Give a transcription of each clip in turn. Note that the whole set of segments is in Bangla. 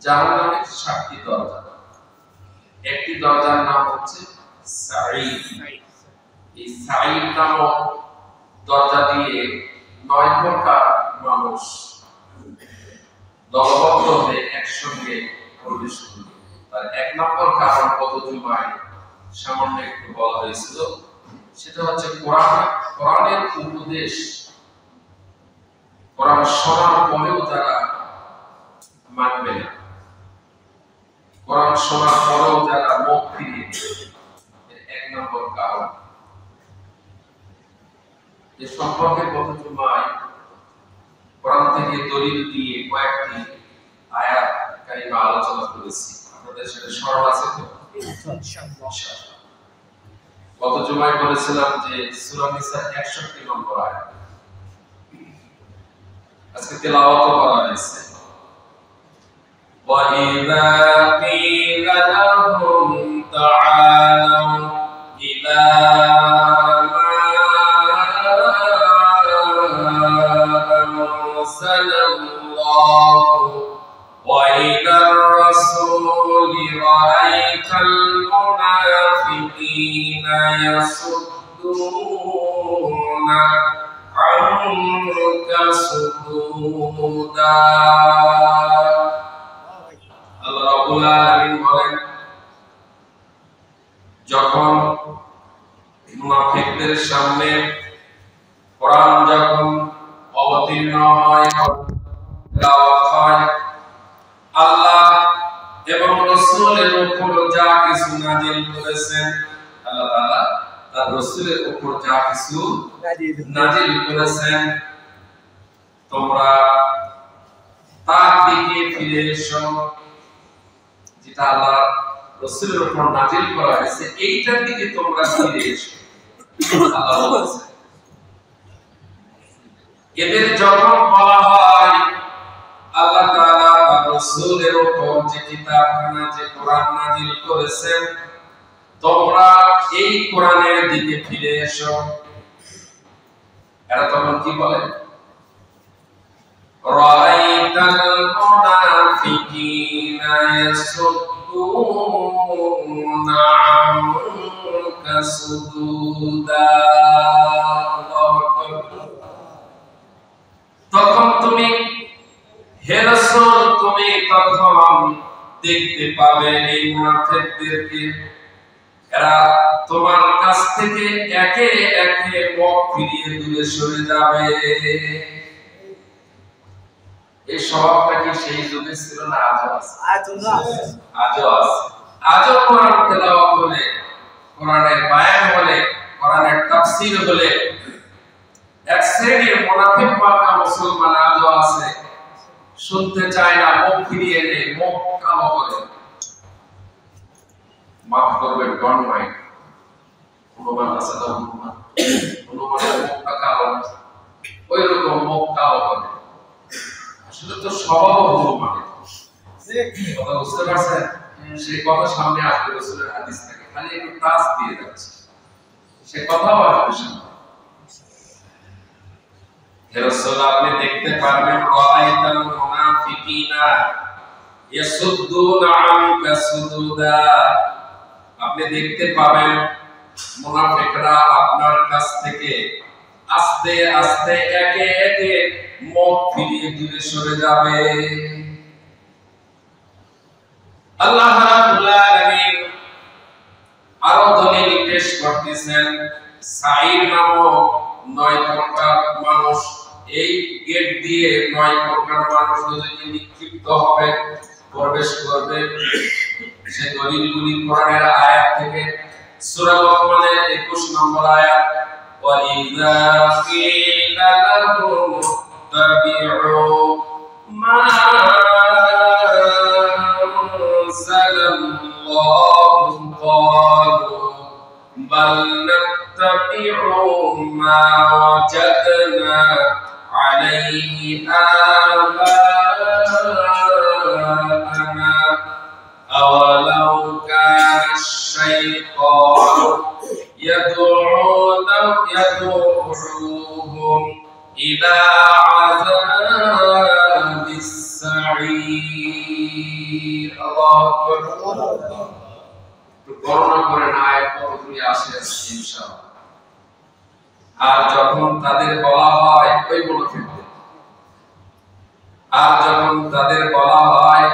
জাহান্নামের 7টি দরজা। একটি দরজার নাম হচ্ছে সাঈদ। এই সাঈদ নামক দরজা দিয়ে 9 প্রকার মানুষ দলবদ্ধ হয়ে একসঙ্গে প্রবেশ করবে। তার 1 নম্বর কারণ গত জুমায় সামান্য একটু বলা হয়েছিল, সেটা হচ্ছে কোরআনের উপদেশ। কোরআন শোনার পরেও যারা মানবে না, কোরআন শোনার পরেও যারা মুখ ফিরিয়ে দেবে, 1 নম্বর কারণ। এ সম্পর্কে গত জুমায় কোরআন থেকে দলিল দিয়ে কয়েকটি আয়াত কারিমা আলোচনা করেছি। আপনাদের সেটা স্মরণ আছে তো? গত জুমায় বলেছিলাম যে সূরা নিসার 61 নম্বর আয়াত আজকে তেলাওয়াত করা হয়েছে। وَإِذَا قِيلَ لَهُمْ تَعَالَوْا إِلَى مَا أَنزَلَ اللَّهُ وَإِلَى الرَّسُولِ رَأَيْتَ الْمُنَافِقِينَ يَصُدُّونَ عَنكَ صُدُودًا। আল্লাহ রাব্বুল আলামিন বলেন, যখন মুনাফিকদের সামনে কোরআন যখন অবতীর্ণ হয়, তেলাওয়াত হয়, আল্লাহ এবং রাসূলের উপর যা কিছু নাযিল করেছেন, আল্লাহ তাআলা তার রাসূলের উপর যা কিছু নাযিল করেছেন, তোমরা তার দিকে ফিরে এসো। যেটা আল্লাহ রাসূলের উপর নাযিল করা হয়েছে, এইটার দিকে তোমরা ফিরে এসো। আল্লাহ বলেছেন, এদের যখন বলা হয় আল্লাহ তাআলা তার রাসূলের উপর যে কিতাবখানা, যে কোরআন নাযিল করেছেন, তোমরা এই কোরআনের দিকে ফিরে এসো, এরা তখন কি বলে? রাআইতাল মুনাফিকিনা ইয়াসুদ্দুনা আনকা সুদুদা। তখন তুমি হে রাসূল, তুমি তখন দেখতে পাবে এই মুনাফিকদেরকে, এরা তোমার কাছ থেকে একে একে মুখ ফিরিয়ে দূরে সরে যাবে। এই স্বভাবটা কি সেই যুগে ছিল না আজও আছে? আজও আছে। আজও কোরআন তেলাওয়াত হলে, কোরআনের বায়ান হলে, কোরআনের তাফসীর হলে এক শ্রেণীর মুনাফিক মার্কা মুসলমান আজও আছে, শুনতে চায় না, মুখ ফিরিয়ে নেয়, মুখ কালো করে। মাফ করবেন, ডন্ট মাইন্ড। অনুমান আছে না, অনুমানের মুখটা কালো, ওই রকম মুখ কালো করে। আসলে তো স্বভাব অনুমানের কথা, বুঝতে পারছেন? সেই কথা সামনে আসবে রাসূলের হাদিস থেকে, খালি একটু টাচ দিয়ে যাচ্ছে, সে কথাও আসবে সামনে। হে রাসূল, আপনি দেখতে পারবেন রাআইতাল মুনাফিকিনা ইয়াসুদ্দুনা আনকা সুদুদা, আপনি দেখতে পাবেন মুনাফিকরা আপনার কাছ থেকে আস্তে আস্তে একে একে মুখ ফিরিয়ে দূরে সরে যাবে। আল্লাহ রাব্বুল আলামিন আরো দলিল পেশ করতেছেন। সাঈদ নামক 9 প্রকার মানুষ, এই গেট দিয়ে 9 প্রকার মানুষ যদি নিক্ষিপ্ত হবে, প্রবেশ করবে। সে দলিলগুলি কোরআনের আয়াত থেকে, সূরা লোকমানের 21 নম্বর আয়াত, ওয়াইযা কিলা লাহুম তাবিউ মা আনজালাল্লাহু ক্বালু বাল নাত্তাবিউ মা ওয়াজাদনা আলাইহি আবা'ানা আওয়ালাউ কানা আশ-শাইতানু يدعوهم إلى عذاب السعير হাসির। আল্লাহু আকবার। গণনা করেন আয়াত কতগুলি আসে ইনশাআল্লাহ। আর যখন তাদের বলা হয় ওই মুনাফিকদের, আর যখন তাদের বলা হয়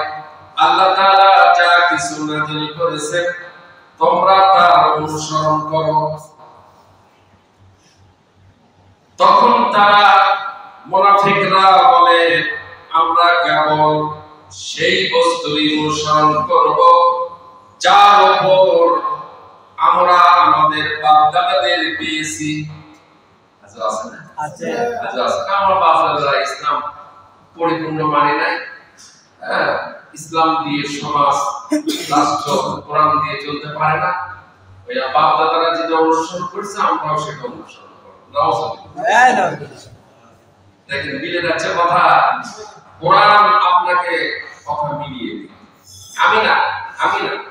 আল্লাহ তাআলা যা কিছু নাযিল করেছেন তোমরা তার অনুসরণ করো, তখন তারা মুনাফিকরা বলে আমরা কেবল সেই বস্তুই অনুসরণ করব যার উপর আমরা আমাদের বাপ-দাদাদের পেয়েছি। আছে না? আছে। আমার বাপ-দাদারা ইসলাম পরিপূর্ণ মানে নাই, ইসলাম দিয়ে সমাজ রাষ্ট্র কোরআন দিয়ে চলতে পারে না, ওই বাপ-দাদারা যেটা অনুসরণ করছে আমরাও সেটা অনুসরণ করব। দেখেন মিলে যাচ্ছে কথা। কোরআন আপনাকে কথা মিলিয়ে দিবে, আমি না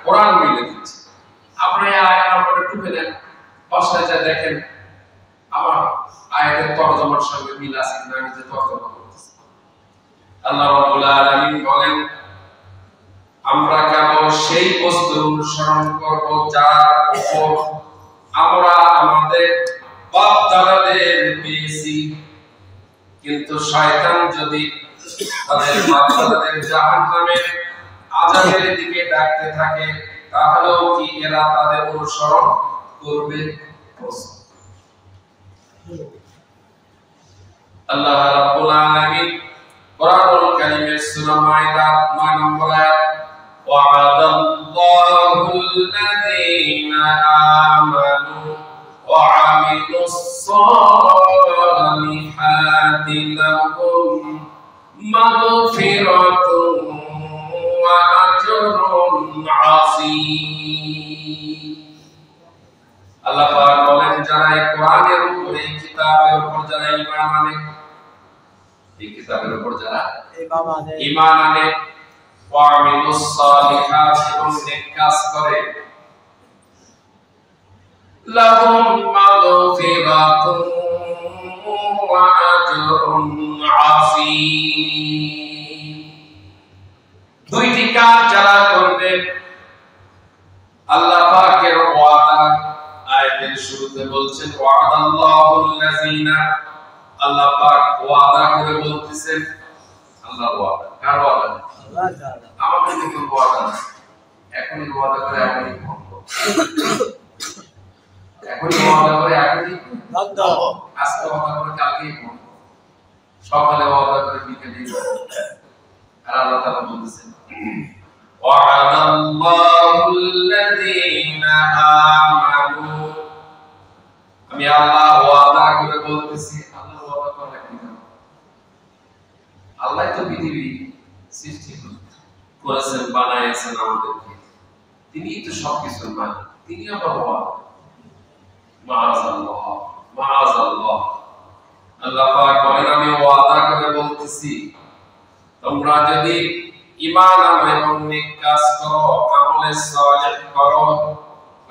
কোরআন মিলে দিচ্ছে। আপনি আয়াত নাম্বারে টুকে দেন, বাসায় যা দেখেন আমার আয়াতের তরজমার সঙ্গে মিল আছে কিনা আমি যে তরজমা করতেছি। আল্লাহ রাব্বুল আলামিন বলেন আমরা কেবল সেই বস্তু অনুসরণ করব যার উপর আমরা আমাদের বাপ-দাদাদের পেয়েছি। কিন্তু শয়তান যদি তাদের বাপ-দাদাদের জাহান্নামের আযাবের দিকে ডাকতে থাকে তাহলেও কি এরা তাদের অনুসরণ করবে? আল্লাহ রাব্বুল আলামিন কোরআনুল কারীমের সূরা মাইদা 9 নম্বর আয়াত ওয়া'আদাল্লাহুল লাযীনা আমানু ওয়া আমিলুস সালিহাতি লাহুম মাগফিরাতুন ওয়া আজরুন আযীম। আল্লাহ পাক বলেন যারা এই কোরআনের উপর, এই কিতাবের উপর যারা ঈমান আনে, এই কিতাবের উপর যারা ঈমান আনে ওয়া আমিলুস সালিহাত এবং নেক কাজ করে লাহুম মাগফিরাতুন ওয়া আজরুন আযীম। দুইটি কাজ যারা করবে আল্লাহ পাকের ওয়াদা আয়াতের শুরুতে বলছেন ওয়া'দাল্লাহুল লাযীনা, আল্লাহ পাক ওয়াদা করে বলতেছেন, আল্লাহ ওয়াদা, কার ওয়াদা? আল্লাহ তাআলা। আমাদের কিন্তু ওয়াদা না, এখনই ওয়াদা করে এখনই ভঙ্গ, এখনই ওয়াদা করে এখনই ভঙ্গ, আজকে ওয়াদা করে কালকেই ভঙ্গ, সকালে ওয়াদা করে বিকেলেই ভঙ্গ। আর আল্লাহ তাআলা বলতেছেন ওয়া'দাল্লাহুল লাযীনা আমানু, আমি আল্লাহ ওয়াদা করে বলতেছি। আল্লাহ ওয়াদা করে কি? আল্লাহ তো পৃথিবী সৃষ্টি করেছেন, বানাইছেন আমাদেরকে, তিনিই তো সবকিছুর মালিক, তিনি আবার ওয়াদা। মাআযাল্লাহ, মাআযাল্লাহ। আল্লাহ পাক বলেন আমি ওয়াদা করে বলতেছি তোমরা যদি ঈমান আনো এবং নেক কাজ করো, আমলে সালেহ করো,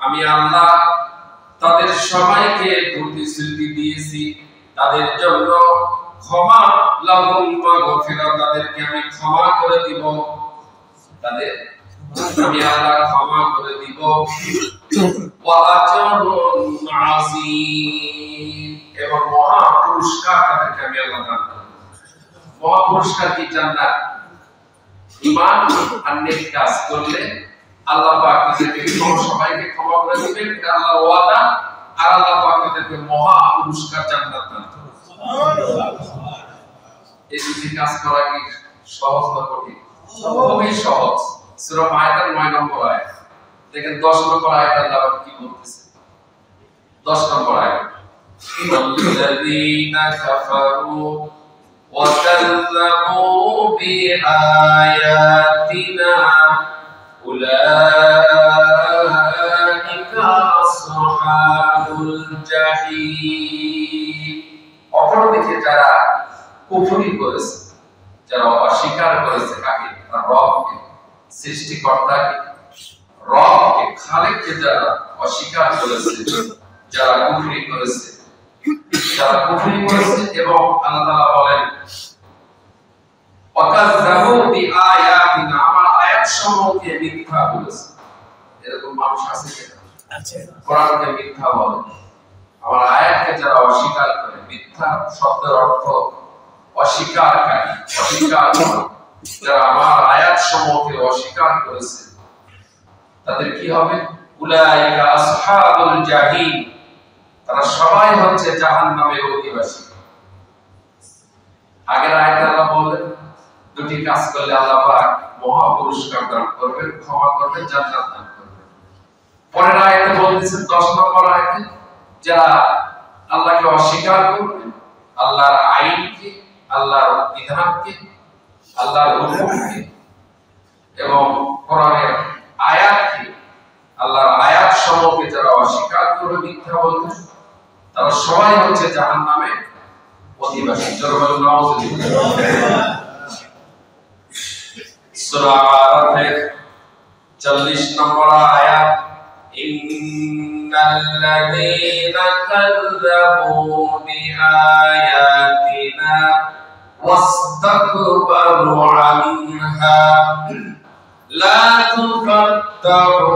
আমি আল্লাহ তাদের সবাইকে প্রতিশ্রুতি দিয়েছি তাদের জন্য ক্ষমা, লাহুম মাগফিরাত, তাদেরকে আমি ক্ষমা করে দিব, তাদের আমি আল্লাহ ক্ষমা করে দিব, ওয়া আজরুন আযীম, এবং মহা পুরস্কার তাদেরকে আমি আল্লাহ দান করব। মহা পুরস্কার কি? জান্নাত। ঈমান আর নেক কাজ করলে আল্লাহ পাক তাদেরকে সবাইকে ক্ষমা করে দিবেন, এটা আল্লাহর ওয়াদা। আর আল্লাহ পাক তাদেরকে মহা পুরস্কার জান্নাত দান করবেন। সুবহানাল্লাহ। এই দুটি কাজ করা কি সহজ না কঠিন? খুবই সহজ। সূরা মাইদার 9 নম্বর আয়াত দেখেন, 10 নম্বর আয়াত আল্লাহ কি বলতেছে? 10 নম্বর আয়াত ওয়াল্লাযীনা কাফারু ওয়া কাযযাবু বিআয়াতিনা উলাইকা আসহাবুল জাহিম। অপরদিকে যারা কুফরি করেছে, যারা অস্বীকার করেছে কাকে? তার রবকে, সৃষ্টিকর্তাকে, রবকে, খালেককে যারা অস্বীকার করেছে, যারা কুফরি করেছে, এবং আল্লাহ তাআলা বলেন ওয়াকাযযাবু বিআয়াত আয়াতিনা, আমার আয়াত সমূহকে মিথ্যা বলেছে। এরকম মানুষ আছে কিনা? আছে। কোরআনকে মিথ্যা বলে, আমার আয়াতকে যারা অস্বীকার করে, মিথ্যা শব্দের অর্থ অস্বীকারকারী, অস্বীকার করে, যারা আমার আয়াত সমূহকে অস্বীকার করেছে তাদের কি হবে? উলাইকা আসহাবুল জাহিম, তারা সবাই হচ্ছে জাহান্নামের অধিবাসী। আগের আয়াতে আল্লাহ বললেন দুটি কাজ করলে আল্লাহ পাক মহা পুরস্কার দান করবেন, ক্ষমা করবেন, জান্নাত দান করবেন। পরের আয়াতে বলতেছেন 10 নম্বর আয়াতে, যারা আল্লাহকে অস্বীকার করবে, আল্লাহর আইনকে, আল্লাহর বিধানকে, আল্লাহর হুকুমকে এবং কোরআনের আয়াতকে, আল্লাহর আয়াত সমূহকে যারা অস্বীকার করে মিথ্যা বলবে, তারা সবাই হচ্ছে জাহান্নামে অধিবাসী। জোরে নাউযুবিল্লাহ। সূরা আরাফের 40 নম্বর আয়াত, ইন্নাল্লাযীনা কাযযাবু বিআয়াতিনা ওয়াস্তাকবারু আনহা লা তুফাত্তাহু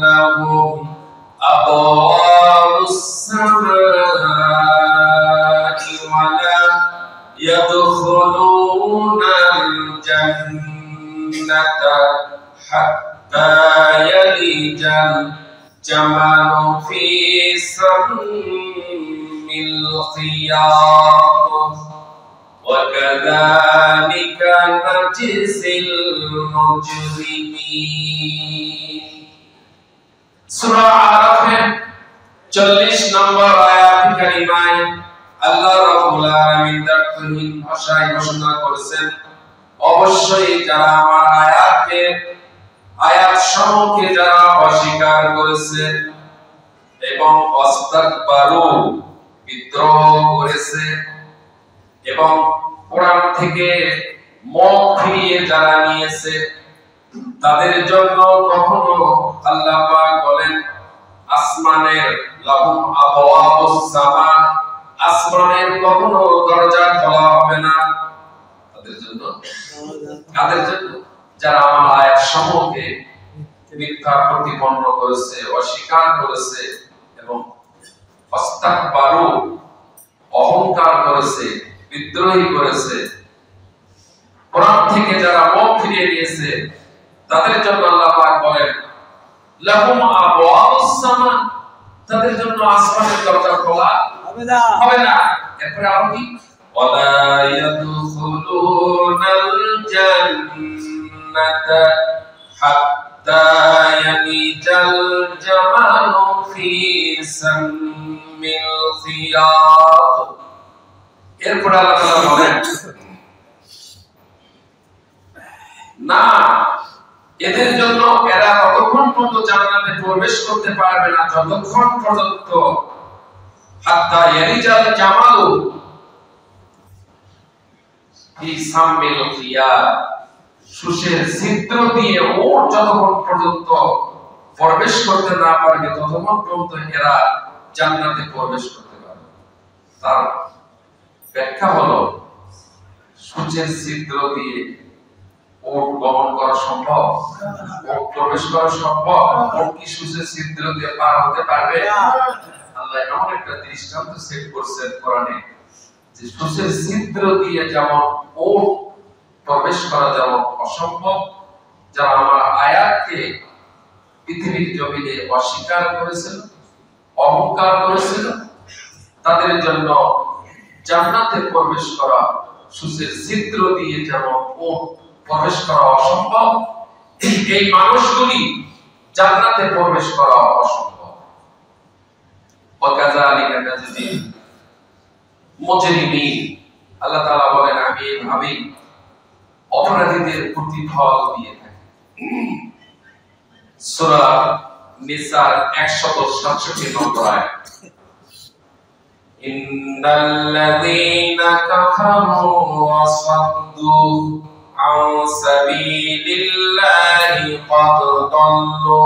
লাহুম আবওয়াবুস সামাই ওয়া লা ইয়াদখুলুনাল জান্নাতা হাত্তা ইয়ালিজাল জামালু ফি সাম্মিল খিয়াত ওয়া কাযালিকা নাজজিল মুজরিমিন। সূরা আরাফের 40 নম্বর আয়াত কারিমায় আল্লাহ রাব্বুল আলামিন তাকবীর ভাষায় ঘোষণা করেছেন, অবশ্যই যারা আমার আয়াত সমূহকে যারা অস্বীকার করেছে এবং ওয়াস্তাকবারু, বিদ্রোহ করেছে এবং কোরআন থেকে মুখ ফিরিয়ে যারা নিয়েছে, তাদের জন্য কখনো আল্লাহ পাক বলেন আসমানের লাহুম আবওয়াবুস সামা, আসমানের কখনো দরজা খোলা হবে না তাদের জন্য। কাদের জন্য? যারা আমার আয়াত সমূহকে মিথ্যা প্রতিপন্ন করেছে, অস্বীকার করেছে এবং ওয়াস্তাকবারু, অহংকার করেছে, বিদ্রোহী করেছে, কোরআন থেকে যারা মুখ ফিরিয়ে নিয়েছে, তাদের জন্য আল্লাহ পাক বলেন লাহুম আবওয়াবুস সামা, তাদের জন্য আসমানের দরজা খোলা হবে না। এরপরে আরো কি? ওয়ালা ইয়াদখুলুনাল জান্নাতা হাত্তা ইয়ালিজাল জামালু ফি সাম্মিল খিয়াত। এরপরে আল্লাহ তাআলা বলেন না, এদের জন্য এরা ততক্ষণ পর্যন্ত জান্নাতে প্রবেশ করতে পারবে না যতক্ষণ পর্যন্ত হাত্তা ইয়ালিজাল জামালু ফি সাম্মিল খিয়াত, সুশের ছিদ্র দিয়ে ওর যতক্ষণ পর্যন্ত প্রবেশ করতে না পারবে ততক্ষণ পর্যন্ত এরা জান্নাতে প্রবেশ করতে পারবে। তার ব্যাখ্যা হলো সূর্যের ছিদ্র দিয়ে ওট গমন করা সম্ভব? ওট প্রবেশ করা সম্ভব? ওট কি সূর্যের ছিদ্র দিয়ে পার হতে পারবে? আল্লাহ এমন একটা দৃষ্টান্ত সেট করছেন কোরআনে যে সূর্যের ছিদ্র দিয়ে যেমন ওট প্রবেশ করা যেমন অসম্ভব, যারা আমার আয়াতকে পৃথিবীর জমিনে অস্বীকার করেছিল, অহংকার করেছিল, তাদের জন্য জান্নাতে প্রবেশ করা সূর্যের ছিদ্র দিয়ে যেমন ওট প্রবেশ করা অসম্ভব, এই মানুষগুলি জান্নাতে প্রবেশ করা অসম্ভব। ওয়াকাযালিকা নাজজিল মুজরিমিন, আল্লাহ তাআলা বলেন আমি এইভাবেই অপরাধীদের প্রতিফল দিয়ে থাকি। সূরা নিসার 167 নম্বর আয়াত, ইন্নাল্লাযীনা কাফারু ওয়া সাদ্দু আন সাবিলিল্লাহি ক্বাদ দাল্লু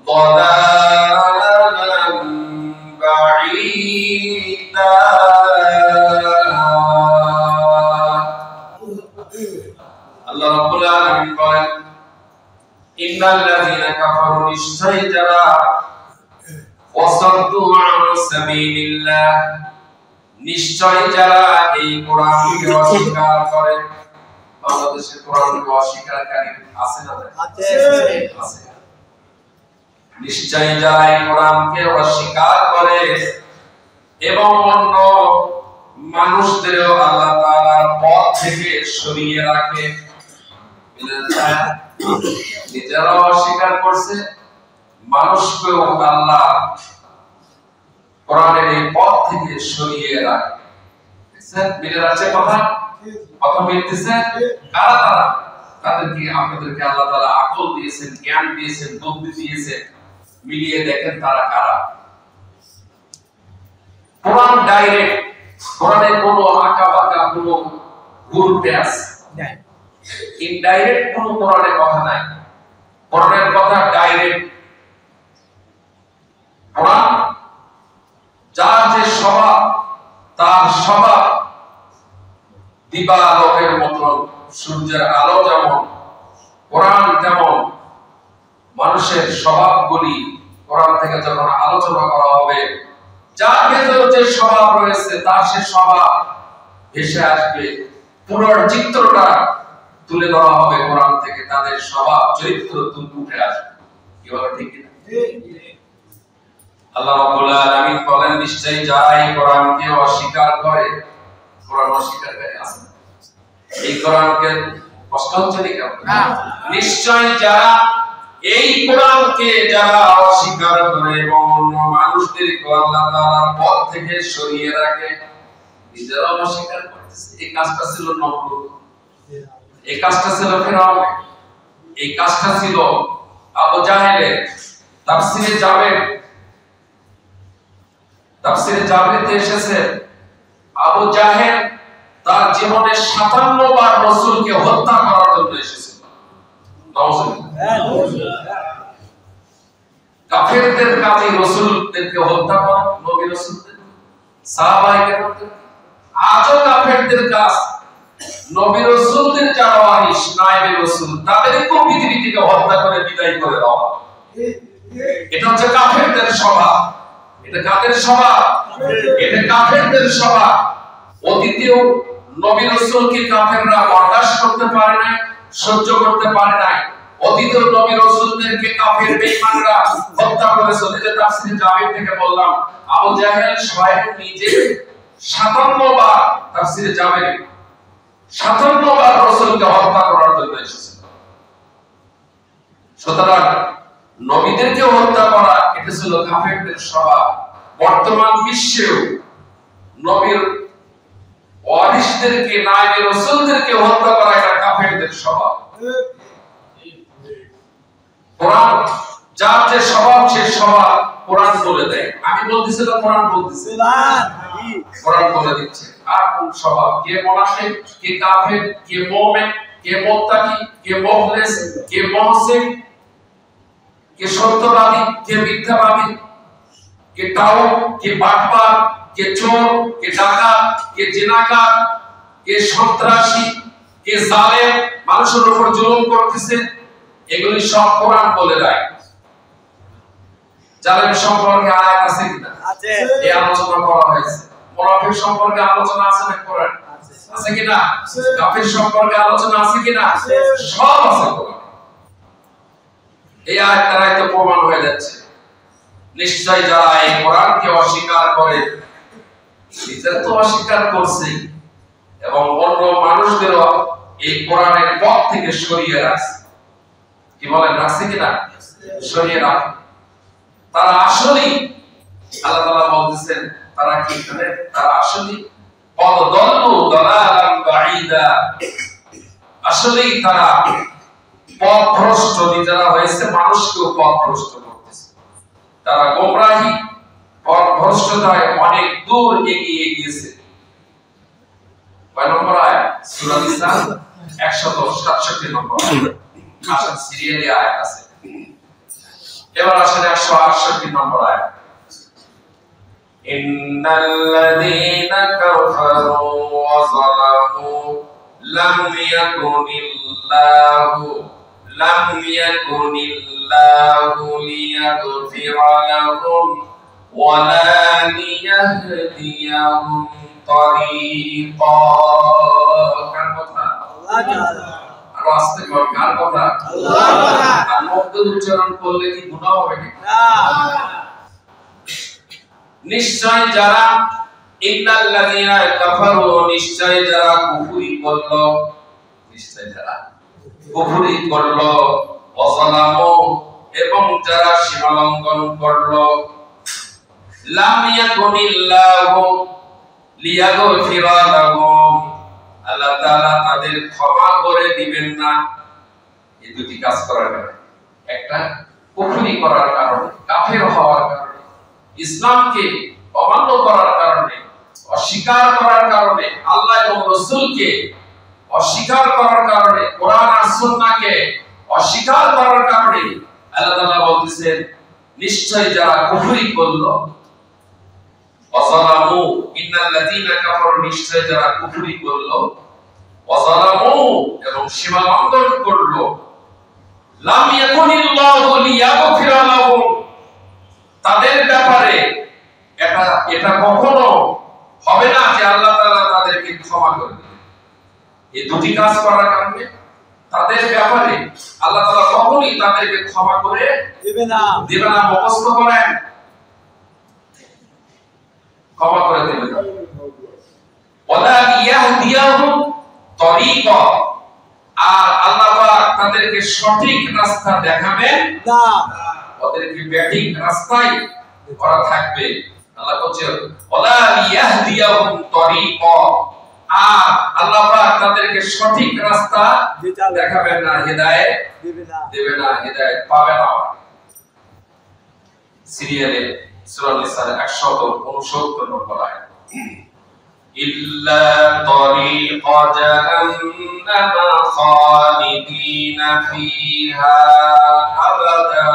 দালালান বাঈদা। আল্লাহ রাব্বুল আলামিন বলেন ইন্নাল্লাযীনা কাফারু নিশ্চয় যারা ওয়াসাদ্দু আন সাবিলিল্লাহ নিশ্চয় যারা এই কোরআনকে অস্বীকার করে। বাংলাদেশে কোরআনকে অস্বীকারকারী আছে না? আছে। নিশ্চয় যারা এই কোরআনকে অস্বীকার করে এবং অন্য মানুষদেরও আল্লাহ তাআলার পথ থেকে সরিয়ে রাখে, নিজেরা অস্বীকার করছে, মানুষকেও আল্লাহ কোরআনের এই পথ থেকে সরিয়ে রাখে। দেখছেন মিলে যাচ্ছে কথা মিলতেছে। কারা তারা? তাদেরকে আপনাদেরকে আল্লাহ তাআলা আকল দিয়েছেন, জ্ঞান দিয়েছেন, বুদ্ধি দিয়েছেন, মিলিয়ে দেখেন তারা কারা। কোরআন ডাইরেক্ট, কোরআনে কোনো আঁকা বাঁকা কোনো ঘুরতে আছে নাই, ইনডাইরেক্ট কোনো কোরআনের কথা নাই। কোরআনের কথা ডাইরেক্ট। কোরআন যার যে স্বভাব, তার স্বভাব দিবালোকের মতন, সূর্যের আলো যেমন, কোরআন তেমন। মানুষের স্বভাবগুলি কোরআন থেকে যখন আলোচনা করা হবে, যার ভেতরে যে স্বভাব রয়েছে তার সে স্বভাব ভেসে আসবে। পুরো চিত্রটা তুলে ধরা হবে কোরআন থেকে, তাদের স্বভাব চরিত্র উঠে আসবে। কি বলে ঠিক কিনা? আল্লাহ রাব্বুল আলামিন বলেন নিশ্চয়ই যারা এই কোরআনকে অস্বীকার করে, কোরআন অস্বীকারকারী আছে, এই কোরআনকে কষ্ট হচ্ছে না? নিশ্চয় যারা এই কোরআনকে যারা অস্বীকার করে এবং অন্য মানুষদেরকে আল্লাহ তাআলার পথ থেকে সরিয়ে রাখে, নিজেরা অস্বীকার করতেছে। এই কাজটা ছিল নমরুদ, এই কাজটা ছিল ফিরআউন, এই কাজটা ছিল আবু জাহেলের। তাফসীরে জাবেরিতে এসেছে আবু জাহেল তার জীবনে 57 বার রাসূলকে হত্যা করার জন্য এসেছিল। কাফেরদের কাজে রাসূলদেরকে হত্যা করা, নবী রাসূলদের, সাহাবায়ে কেরামদের। আজও কাফেরদের কাজ নবী রাসূলদের যারা ওয়ারিস, নায়েবে রাসূল, তাদেরকে পৃথিবী থেকে হত্যা করে বিদায় করে দেওয়া। এটা হচ্ছে কাফেরদের স্বভাব। এটা কাদের স্বভাব? এটা কাফেরদের স্বভাব। অতীতেও নবী রাসূলকে কাফেররা বরদাশত করতে পারে নাই, সহ্য করতে পারে নাই। অতীতের নবী রাসূলদেরকে কাফের বেঈমানরা হত্যা করেছে। যেটা তাফসীরে জাবের থেকে বললাম, আবু জাহেল স্বয়ং নিজে 57 বার, তাফসীরে জাবের 57 বার রাসূলকে হত্যা করার জন্য এসেছে। সুতরাং নবীদেরকে হত্যা করা এটা ছিল কাফেরদের স্বভাব। বর্তমান বিশ্বেও নবীর ওয়ারিসদেরকে, নায়েবে রাসূলদেরকে হত্যা করা এটা কাফেরদের স্বভাব। কোরআন যার যে স্বভাব, সে স্বভাব কোরআন বলে দেয়। আমি বলতেছি না, কোরআন বলতেছে, কোরআন বলে দিচ্ছে আর কোন স্বভাব, কে মুনাফিক, কে কাফের, কে মুমিন, কে মুত্তাকি, কে মুখলিস, কে মুহসিন, কে সত্যবাদী, কে মিথ্যাবাদী, কে টাউট, কে বাটপার, কে চোর, কে ডাকাত, কে জিনাকার, কে সন্ত্রাসী, কে জালেম, মানুষের উপর জুলুম করতেছে, এগুলি সব কোরআন বলে দেয়। জালেম সম্পর্কে আয়াত আছে কিনা? আছে। এই আলোচনা করা হয়েছে। মুনাফিক সম্পর্কে আলোচনা আছে না কোরআন? আছে কিনা? কাফির সম্পর্কে আলোচনা আছে কিনা? সব আছে কোরআন। এই আয়াত দ্বারাই তো প্রমাণ হয়ে যাচ্ছে নিশ্চয় যারা এই কোরআনকে অস্বীকার করে, নিজেরা তো অস্বীকার করছে এবং অন্য মানুষদেরও এই কোরআনের পথ থেকে সরিয়ে রাখছে। কি বলেন, রাখছে কিনা? সরিয়ে রাখে। তারা আসলেই, আল্লাহ তাআলা বলতেছেন তারা কি করে? তারা আসলেই কদ দল্লু দালালান বাঈদা, আসলেই তারা পথভ্রষ্ট নিজেরা হয়েছে, মানুষকেও পথভ্রষ্ট করতেছে। তারা গোমরাহি, পথভ্রষ্টতায় অনেক দূর এগিয়ে গিয়েছে। কয় নম্বর আয়াত? সূরা নিসা 167 নম্বর আয়াত। আসলে সিরিয়ালি আয়াত আছে। এবার আসলে 168 নম্বর আয়াত। ইন্নাল্লাযীনা কাফারু ওয়া যালামু লাম ইয়াকুনিল্লাহু লাম ইয়াকুনিল্লাহু লিয়াগফিরা লাহুম ওয়ালা লিয়াহদিয়াহুম তরিকা। কার কথা? আল্লাহ তাআলা। আর আস্তে করে কার কথা? আল্লাহ তাআলা। আর মুখে উচ্চারণ করলে কি গুনাহ হবে না? নিশ্চয় যারা ইন্নাল্লাযীনা কাফারু, নিশ্চয় যারা কুফরি করলো, নিশ্চয় যারা কুফরি করলো, ওয়াসালামু এবং যারা সীমালঙ্ঘন করলো, লাম ইয়াকুনিল্লাহু লিয়াগফিরা লাহুম, আল্লাহ তাআলা তাদের ক্ষমা করে দিবেন না। এই দুটি কাজ করার কারণে, একটা কুফরি করার কারণে, কাফের হওয়ার কারণে, ইসলামকে অমান্য করার কারণে, অস্বীকার করার কারণে, আল্লাহ এবং রাসূলকে অস্বীকার করার কারণে, কোরআন আর সুন্নাহকে অস্বীকার করার কারণে আল্লাহ তাআলা বলতেছেন নিশ্চয় যারা কুফরি করলো, ওয়াসালামু ইন্নাল্লাযীনা কাফারু, নিশ্চয় যারা কুফরি করলো, ওয়াসালামু এবং সীমালঙ্ঘন করলো, লাম ইয়াকুনিল্লাহু লিয়াগফিরা লাহুম, তাদের ব্যাপারে এটা কখনো হবে না যে আল্লাহ তাআলা তাদেরকে ক্ষমা করে দিবেন। এই দুটি কাজ করার কারণে তাদের ব্যাপারে আল্লাহ তাআলা কখনোই তাদেরকে ক্ষমা করে দিবেন না। মুখস্থ করেন, ক্ষমা করে দিবেন না। ওয়ালা ইয়াহদিয়াহুম তরিকা, আর আল্লাহ পাক তাদেরকে সঠিক রাস্তা দেখাবেন না, ওদেরকে ব্যাঠিক রাস্তায় করা থাকবে। আল্লাহ বলছে ওয়ালা ইয়াহদিয়াহুম তরিকা, আর আল্লাহ পাক তাদেরকে সঠিক রাস্তা দেখাবেন না, হিদায়াত দিবেন না, হিদায়াত পাবে না। সিরিয়ালে সূরা নিসার 169 নম্বর আয়াত, ইল্লা তরিকা জাহান্নামা খালিদিনা ফিহা আবাদা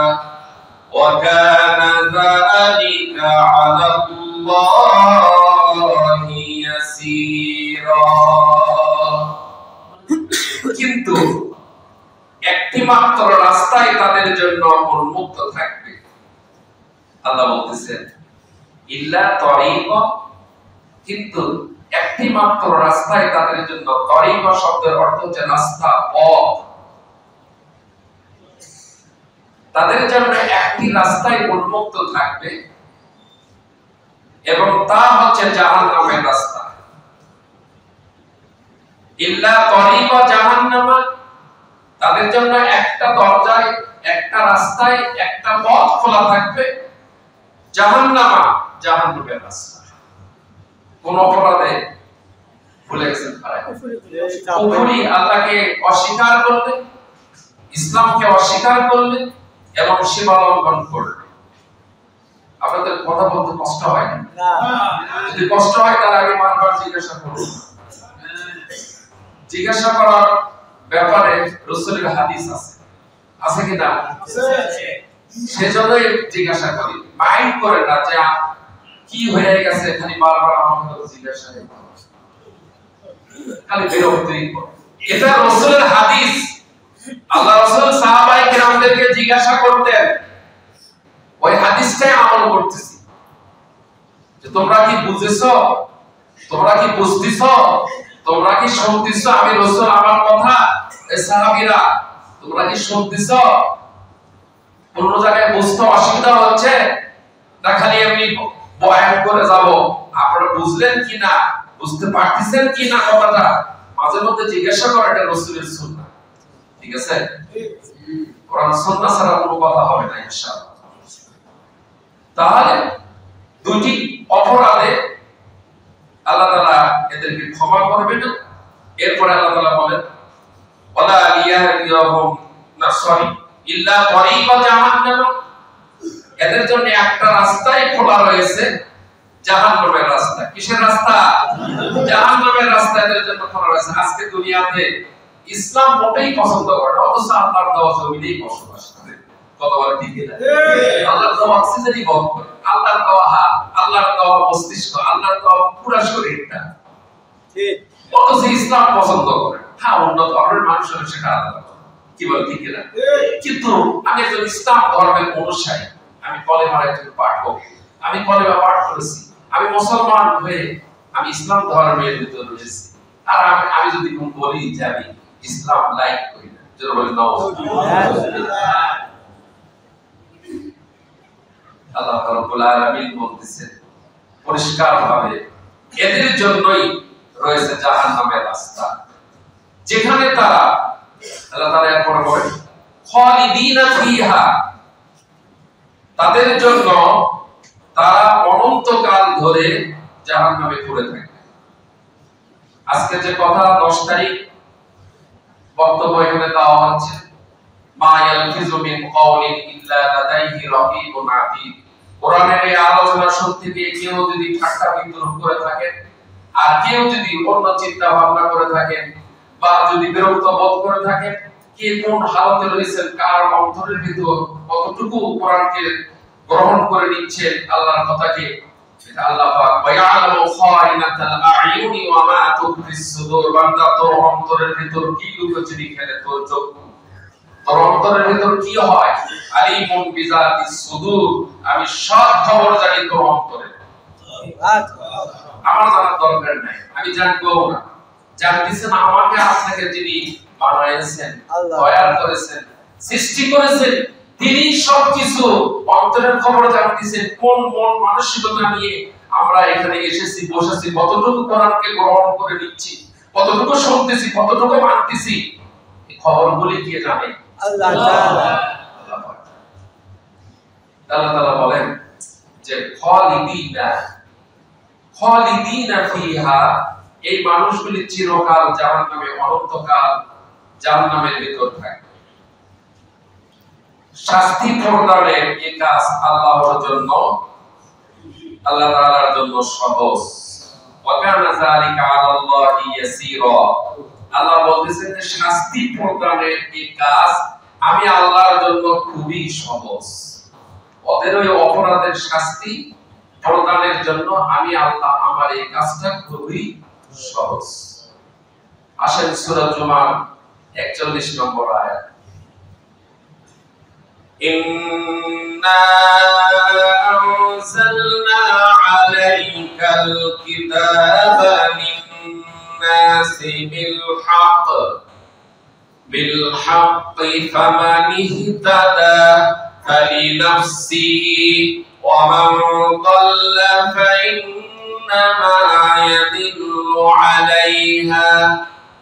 ওয়া কানা যালিকা আলাল্লাহি ইয়াসীরা। কিন্তু একটি মাত্র রাস্তাই তাদের জন্য উন্মুক্ত থাকবে। আল্লাহ বলতেছেন ইল্লা তরিকা, কিন্তু একটি মাত্র রাস্তায় তাদের জন্য, তরিকা শব্দের অর্থ হচ্ছে রাস্তা, পথ, তাদের জন্য একটি রাস্তায় উন্মুক্ত থাকবে এবং তা হচ্ছে জাহান্নামের রাস্তা। ইল্লা তরিকা জাহান্নামা, তাদের জন্য একটা দরজায়, একটা রাস্তায়, একটা পথ খোলা থাকবে, জাহান্নামা, জাহান্নামের রাস্তা। কোন অপরাধে ভুলে গেছেন, কুফরি, আল্লাহকে অস্বীকার করলে, ইসলামকে অস্বীকার করলে এবং সীমালঙ্ঘন করলে। আপনাদের কথা বলতে কষ্ট হয় না? যদি কষ্ট হয় তাহলে আমি বারবার জিজ্ঞাসা করব। জিজ্ঞাসা করার ব্যাপারে রাসূলের হাদিস আছে কি না? সেজন্যই জিজ্ঞাসা করি, মাইন্ড করে না যে কি হয়ে গেছে খালি বারবার আমাকে জিজ্ঞাসা খালি বিরক্তি। এটা রাসূলের হাদিস। আল্লাহ রাসূল সাহাবায়ে কেরামদেরকে জিজ্ঞাসা করতেন, ওই হাদিসটাই আমল করতেছি, যে তোমরা কি বুঝেছো, তোমরা কি বুঝতেছো, তোমরা কি শুনতেছো আমি রাসূল আমার কথা, এই সাহাবীরা তোমরা কি শুনতেছো? কোন জায়গায় বুঝতে অসুবিধা হচ্ছে না খালি এমনি বয়ান করে যাব, আপনারা বুঝলেন কি না, বুঝতে পারতেছেন কি না কথাটা মাঝে মধ্যে জিজ্ঞাসা করা, এটা রাসূলের সুন্নাহ। ঠিক আছে, কোরআন সুন্নাহ ছাড়া কোনো কথা হবে না ইনশাআল্লাহ। তাহলে দুটি অপরাধে আল্লাহ তাআলা এদেরকে ক্ষমা করবেন না। এরপর আল্লাহ তাআলা বলেন ওয়ালা ইয়াহদিয়াহুম নাসরি ইল্লা তরিকা জাহান্নাম, এদের জন্য একটা রাস্তাই খোলা রয়েছে, জাহান্নামের রাস্তা। কিসের রাস্তা? জাহান্নামের রাস্তা এদের জন্য খোলা রয়েছে। আজকে দুনিয়াতে ইসলাম মোটেই পছন্দ করে না, অথচ আল্লাহর দেওয়া জমিনেই বসবাস করে। কতবার ঠিক না? আল্লাহর দেওয়া অক্সিজেনই বহন করে, আল্লাহর দেওয়া হাত, আল্লাহর দেওয়া মস্তিষ্ক, আল্লাহর দেওয়া পুরো শরীরটা, ঠিক, অথচ ইসলাম পছন্দ করে। হ্যাঁ, অন্য ধর্মের মানুষ হলে সেটা আলাদা কথা, কি বল ঠিক না? কিন্তু আমি একজন ইসলাম ধর্মের অনুসারী, আমি কলেমার একজন পাঠক, আমি কলেমা পাঠ করেছি, আমি মুসলমান হয়ে আমি ইসলাম ধর্মের ভিতরে রয়েছি, আর আমি যদি বলি যে আমি ইসলাম লাইক করি না, যেটা বলি আল্লাহ রাব্বুল আলামিন বলতেছেন পরিষ্কারভাবে এদের জন্যই রয়েছে জাহান্নামের রাস্তা, যেখানে তারা আল্লাহ তাআলা এরপর বলেন খালিদিনা ফিহা, তাদের জন্য তারা অনন্তকাল ধরে জাহান্নামে পড়ে থাকবে। আজকে যে কথা 10 তারিখ বক্তব্য এখানে দেওয়া হচ্ছে, মা ইয়ালফিজু মিন কাওলিন ইল্লা লাদাইহি রাকিবুন আতীদ, কোরআনের এই আলোচনা শুনতে গিয়ে কেউ যদি ঠাট্টা বিদ্রূপ করে থাকেন, আর কেউ যদি অন্য চিন্তা ভাবনা করে থাকেন, বা যদি বিরক্ত বোধ করে থাকেন, কে কোন হালতে রয়েছেন, কার অন্তরের ভিতর কতটুকু কোরআনকে গ্রহণ করে নিচ্ছেন, আল্লাহর কথাকে, সেটা আল্লাহ পাক ওয়ায়ালামু খাইনাতাল আ'য়ুনি ওয়া মা তুখফিস সুদূর, বান্দা তোর অন্তরের ভিতর কি লুকোচুরি খেলে তোর চোখ, তোর অন্তরের ভিতর কি হয়, আলিমুন বিজাতিস সুদূর, আমি সব খবর জানি তোর অন্তরে। আমার জানার দরকার নাই, আমি জানবো না, জানতেছেন আমাকে আপনাকে যিনি বানাইছেন, তৈরি করেছেন, সৃষ্টি করেছেন, তিনি সবকিছু অন্তরের খবর জানতেছেন। কোন মন মানসিকতা নিয়ে আমরা এখানে এসেছি, বসেছি, কতটুকু কোরআনকে গ্রহণ করে নিচ্ছি, কতটুকু শুনতেছি, কতটুকু মানতেছি, এই খবরগুলি কে জানে? আল্লাহ তাআলা। আল্লাহ তাআলা বলেন যে খালিদিনা ফিহা, এই মানুষগুলি চিরকাল জাহান্নামে, অনন্তকাল জাহান্নামের ভিতর থাকবে। শাস্তি প্রদানের এই কাজ আল্লাহর জন্য, আল্লাহ তাআলার জন্য সহজ। ওয়া কানা যালিকা আলাল্লাহি ইয়াসীরা, আল্লাহ বলতেছেন যে শাস্তি প্রদানের এই কাজ আমি আল্লাহর জন্য খুবই সহজ। ওদের ওই অপরাধের শাস্তি প্রদানের জন্য আমি আল্লাহ আমার এই কাজটা খুবই সহজ। আসেন সূরা জুমার 41 নম্বর আয়াত, ইন্না আনজালনা আলাইকাল কিতাবা লিন-নাসি বিল-হাক্কি ফামান ইহতাদা ফালিনাফসিহি ওয়া মান দাল্লা ফাইন্নামা ইয়াদিল্লু আলাইহা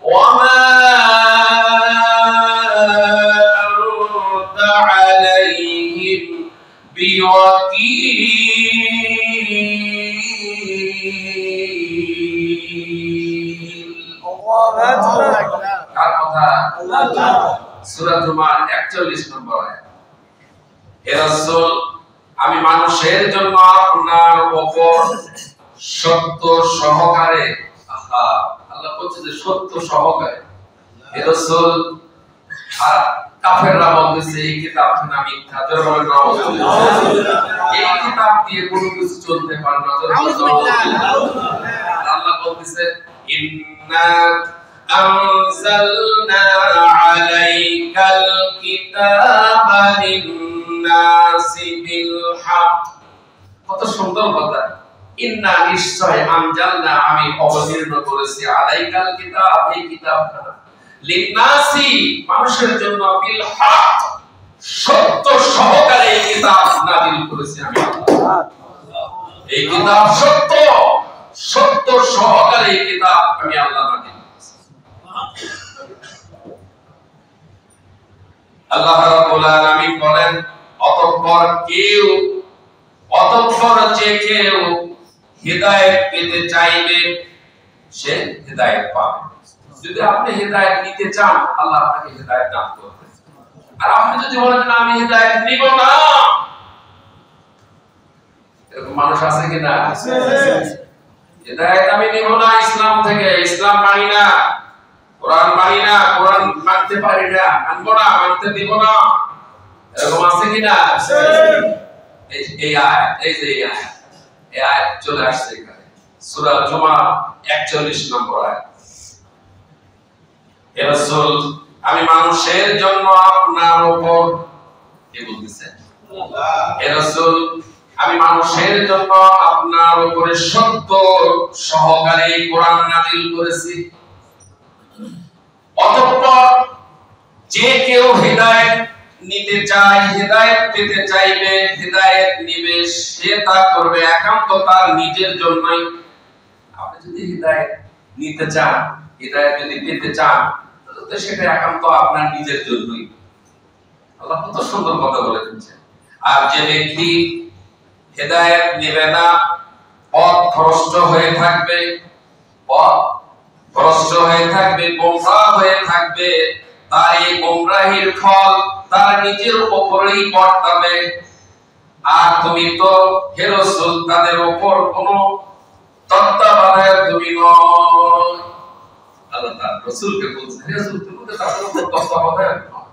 ওয়া মা আনতা আলাইহিম বিওয়াকিল। কার কথা? আল্লাহ। সূরা জুমার 41 নম্বর আয়াত। হে রাসূল, আমি মানুষের জন্য আপনার উপর সত্য সহকারে, আল্লাহ বলছে যে সত্য সহকারে, হে রাসূল, আর কাফেররা বলতেছে এই কিতাব না মিথ্যা, জোরে বলেন নাউযুবিল্লাহ, এই কিতাব দিয়ে কোনো কিছু চলতে পারে না, জোরে বলেন নাউযুবিল্লাহ। আল্লাহ বলতেছে ইন্না আনজালনা আলাইকাল কিতাবা লিন-নাসি বিল-হক, কত সুন্দর কথা। ইন্না নিশ্চয়, আনজালনা আমি অবতীর্ণ করেছি, আলাইকাল কিতাব এই কিতাবখানা, লিন-নাসি মানুষের জন্য, বিল-হক সত্য সহকারে এই কিতাব নাযিল করেছি আমি আল্লাহ। এই কিতাব সত্য, সত্য সহকারে এই কিতাব আমি আল্লাহ নাযিল করেছি। আল্লাহ রাব্বুল আলামিন বলেন অতঃপর যে কেউ হিদায়াত পেতে চাইবে সে হিদায়াত পাবে। যদি আপনি হিদায়াত নিতে চান, আল্লাহ আপনাকে হিদায়াত দান করবে। আর আপনি যদি বলেন না আমি হিদায়াত নিব না, এরকম মানুষ আছে কি না? আছে। হিদায়াত আমি নিব না ইসলাম থেকে, ইসলাম মানি না, কোরআন মানি না, কোরআন মানতে পারি না, মানবো না, মানতে দিব না, এরকম আছে কি না? আছে। এই আয়াত, এই যে এই আয়াত চলে আসছে এখানে সূরা জুমা 41 নম্বর আয়াত। হে রাসূল, আমি মানুষের জন্য আপনার উপর কে বলতেছে হে রাসূল আমি মানুষের জন্য আপনার উপরে সত্য সহকারে কোরআন নাযিল করেছি অতঃপর যে কেউ হেদায়েত নিতে চায় হেদায়েত পেতে চাইবে হেদায়েত নিবে সে তা করবে একান্ত তার নিজের জন্যই আপনি যদি হেদায়েত নিতে চান হেদায়েত যদি পেতে চান তাহলে সেটা একান্ত আপনার নিজের জন্যই আল্লাহ কত সুন্দর কথা বলে দিয়েছেন আর যে ব্যক্তি হেদায়েত নেবে না পথভ্রষ্ট হয়ে থাকবে গোমরাহ হয়ে থাকবে তার এই গোমরাহির ফল তার নিজের উপরেই বর্তাবে আর তুমি তো হে রাসূল তাদের উপর কোনো তত্ত্বাবধায়ক তুমি নয় আল্লাহ তাআলা রাসূলকে বলছেন হে রাসূল তুমি তো তাদের উপর তত্ত্বাবধায়ক নয়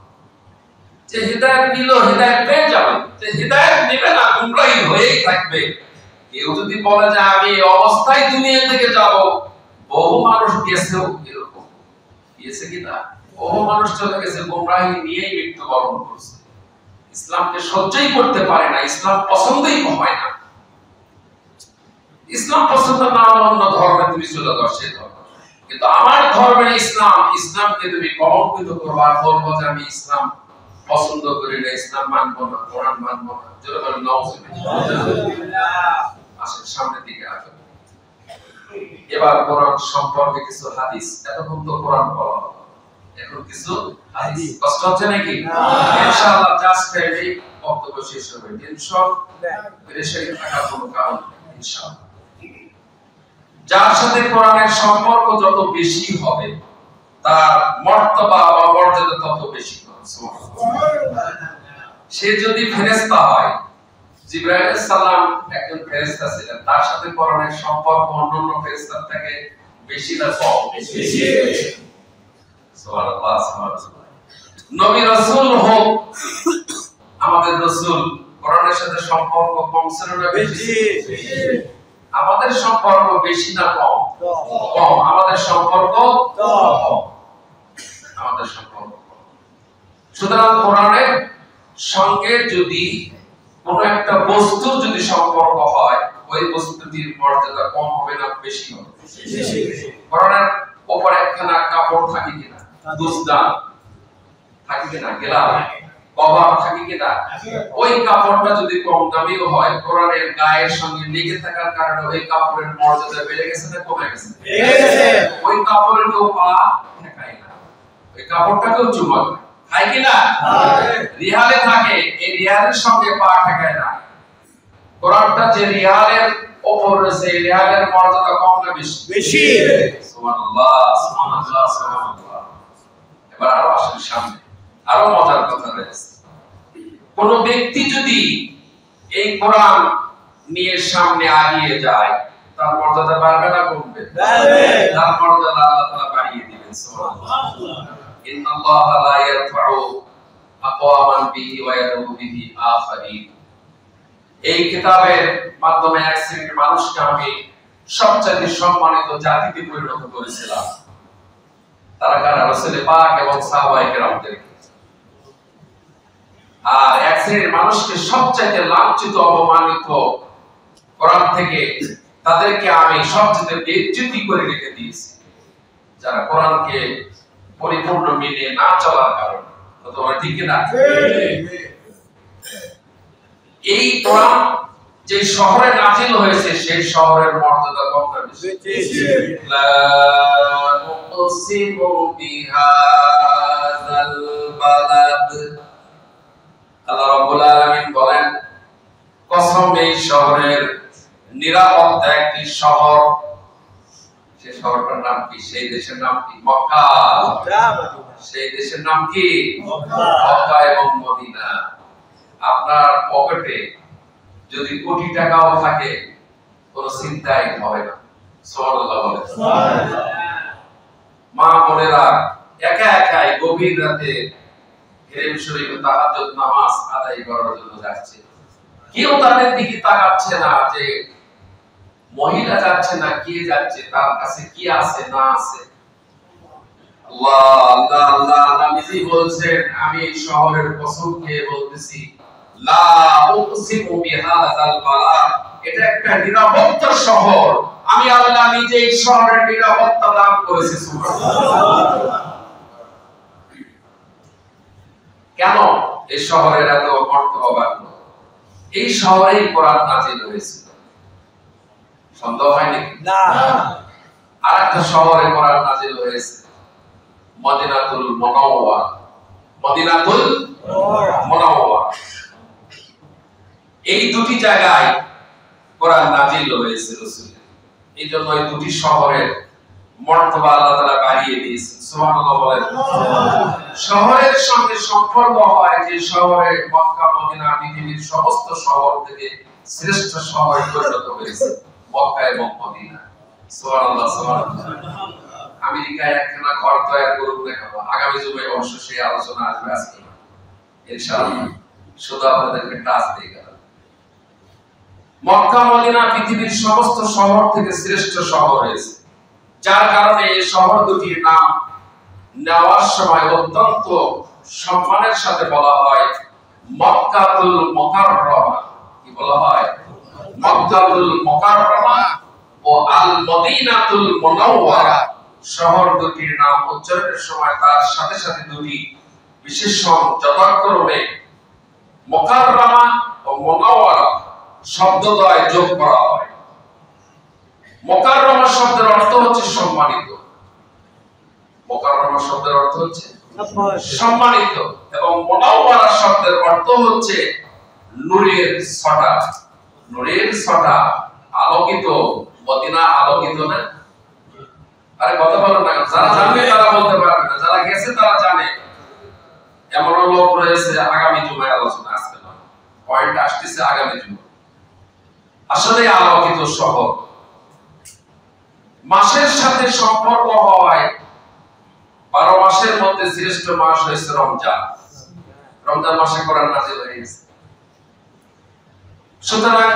যে হেদায়েত নিল হেদায়েত পেয়ে যাবে যে হেদায়েত নেবে না গোমরাহি হয়েই থাকবে কেউ যদি বলে যে আমি এই অবস্থায় দুনিয়া থেকে যাব বহু মানুষ গেছেও এরকম গিয়েছে কি না বহু মানুষ চলে গেছে গোমরাহি নিয়েই মৃত্যুবরণ করছে ইসলামকে সহ্যই করতে পারে না ইসলাম পছন্দই হয় না ইসলাম পছন্দ না হলে অন্য ধর্মে তুমি চলে যাও সেই ধর্ম কিন্তু আমার ধর্মের ইসলামকে তুমি কলঙ্কিত করবে আর বলবো যে আমি ইসলাম পছন্দ করি না ইসলাম মানবো না কোরআন মানবো না জোরে বলেন নাউজুবিল্লাহ আসেন সামনের দিকে আসুন এবার কোরআন সম্পর্কে কিছু হাদিস এতক্ষণ তো কোরআন বলা হলো এখন কিছু হাদিস কষ্ট হচ্ছে নাকি ইনশাআল্লাহ জাস্ট এই বক্তব্য শেষ হবে টেনশন পেরেশানি থাকার কোনো কারণ নেই ইনশাআল্লাহ যার সাথে কোরআনের সম্পর্ক যত বেশি হবে তার মর্তবা বা মর্যাদা তত বেশি হবে সুবহানাল্লাহ সে যদি ফেরেশতা হয় জিবরাইল আলাইহিস সালাম একজন ফেরেশতা ছিলেন তার সাথে কোরআনের সম্পর্ক অন্যান্য ফেরেশতার থেকে বেশি না কম বেশি সুবহানাল্লাহ সুবহানাল্লাহ নবী রাসূল হোক আমাদের রাসূল কোরআনের সাথে সম্পর্ক কম ছিল না বেশি আমাদের সম্পর্ক বেশি না কম কম আমাদের সম্পর্ক কম আমাদের সম্পর্ক সুতরাং কোরআনের সঙ্গে যদি কোন একটা বস্তুর যদি সম্পর্ক হয় ওই বস্তুটির মর্যাদা কম হবে না বেশি হবে কোরআনের উপর একখানা কাপড় থাকে কিনা দুসদান থাকে কিনা গেলা কভার থাকে কিনা ওই কাপড়টা যদি কম দামিও হয় কোরআনের গায়ের সঙ্গে লেগে থাকার কারণে ওই কাপড়ের মর্যাদা বেড়ে গেছে না কমে গেছে বেড়ে গেছে ওই কাপড়ের কেউ পা ঠেকায় না ওই কাপড়টাকেও চুমা খায় কিনা রিহালে থাকে এই রিহালের সঙ্গে পা ঠেকায় না কোরআনটা যে রিহালের উপর রয়েছে রিহালের মর্যাদা কম না বেশি সুবহানাল্লাহ সুবহানাল্লাহ সুবহানাল্লাহ এবার আরো আসেন সামনে আরো মজার কথা রয়েছে কোন ব্যক্তি যদি এই কোরআন নিয়ে সামনে আগিয়ে যায় তার মর্যাদা বাড়বে না কমবে বাড়বে তার মর্যাদা আল্লাহ তাআলা বাড়িয়ে দিবেন সুবহানাল্লাহ ইন্নাল্লাহা লা ইয়ারফাউ আকওয়ামান বিহি ওয়া ইয়াদউ বিহি আখারিন এই কিতাবের মাধ্যমে এক শ্রেণীর মানুষকে আমি সবচেয়ে সম্মানিত জাতিতে পরিণত করেছিলাম তারা কারা রাসূল পাক এবং সাহাবায়ে কেরামদের আর এক শ্রেণীর মানুষকে সবচেয়ে লাঞ্ছিত অপমানিত কোরআন থেকে তাদেরকে আমি সবচেয়ে বেইজ্জতি করে রেখে দিয়েছি যারা কোরআনকে পরিপূর্ণ মেনে না চলার কারণে তোমরা ঠিক না এই কোরআন যে শহরে নাযিল হয়েছে সেই শহরের মর্যাদা কম না বেশি লা উকসিমু বিহাযাল বালাদ আল্লাহ রাব্বুল আলামিন বলেন কসম এই শহরের নিরাপদ একটি শহর সেই শহরটার নাম কি সেই দেশের নাম কি মক্কা সেই দেশের নাম কি মক্কা এবং মদিনা আপনার পকেটে যদি কোটি টাকাও থাকে কোনো চিন্তাই হবে না সুবহানাল্লাহ বলে সুবহানাল্লাহ মা বোনেরা একা একাই গভীর রাতে হেরেম শরীফে তাহাজ্জুদ নামাজ আদায় করার জন্য যাচ্ছে কেউ তাদের দিকে তাকাচ্ছে না যে মহিলা যাচ্ছে না কে যাচ্ছে তার কাছে কি আছে না আছে আল্লাহ আল্লাহ আল্লাহ নবীজি বলছেন আমি শহরের কসম খেয়ে বলতেছি লা উকসিমু বিহাযাল বালাদ, এটা একটা নিরাপত্তা শহর, আমি আল্লাহ নিজে এই শহরের নিরাপত্তা দান করেছি। সুবহানাল্লাহ। কেন এই শহরের এত মর্তবা? এই শহরেই কোরআন নাযিল হয়েছিল, সন্দেহ হয় নাকি? না। আরেকটা শহরে কোরআন নাযিল হয়েছে, মদিনাতুল মুনাওয়ারা। মদিনাতুল মুনাওয়ারা, এই দুটি জায়গায় কোরআন নাযিল হয়েছে রাসূলের। এইজন্য এই দুটি শহরের মর্তবা আল্লাহ তাআলা বাড়িয়ে দিয়েছেন। সুবহানাল্লাহ বলেন। শহরের সঙ্গে সম্পর্ক হয় যে শহরে মক্কা মদিনা পৃথিবীর সমস্ত শহর থেকে শ্রেষ্ঠ শহরে পরিণত হয়েছে, মক্কা এবং মদিনা। সুবহানাল্লাহ সুবহানাল্লাহ। আমেরিকায় একখানা ঘর তৈরি করুক দেখাবো, আগামী জুমায় অবশ্য সেই আলোচনা আসবে আজকে ইনশাআল্লাহ। শুধু আপনাদেরকে টাচ দিয়ে গেলাম। মক্কা মদিনা পৃথিবীর সমস্ত শহর থেকে শ্রেষ্ঠ শহর হয়েছে, যার কারণে এই শহর দুটির নাম নেওয়ার সময় অত্যন্ত সম্মানের সাথে বলা হয় মক্কাতুল মুকাররমা। কি বলা হয়? মক্কাতুল মুকাররমা ও আল মদিনাতুল মুনাওয়ারা। শহর দুটির নাম উচ্চারণের সময় তার সাথে সাথে দুটি বিশেষণ যথাক্রমে মুকাররমা ও মুনাওয়ারা শব্দদ্বয় যোগ করা হয়। মুকাররমা শব্দের অর্থ হচ্ছে সম্মানিত, মুকাররমা শব্দের অর্থ হচ্ছে সম্মানিত, এবং মুনাওয়ারা শব্দের অর্থ হচ্ছে নূরের ছটা। নূরের ছটা, আলোকিত। মদিনা আলোকিত না? আরে কথা বলেন না, যারা জানবে তারা বলতে পারবে না, যারা গেছে তারা জানে। এমন লোক রয়েছে আগামী জুমায় আলোচনা আসবে না, পয়েন্ট আসতেছে আগামী জুমায়। আসলে আলোকিত শহর। মাসের সাথে সম্পর্ক হয়, 12 মাসের মধ্যে শ্রেষ্ঠ মাস হয়েছে রমজান। রমজান মাসে কোরআন নাযিল হয়েছে। সুতরাং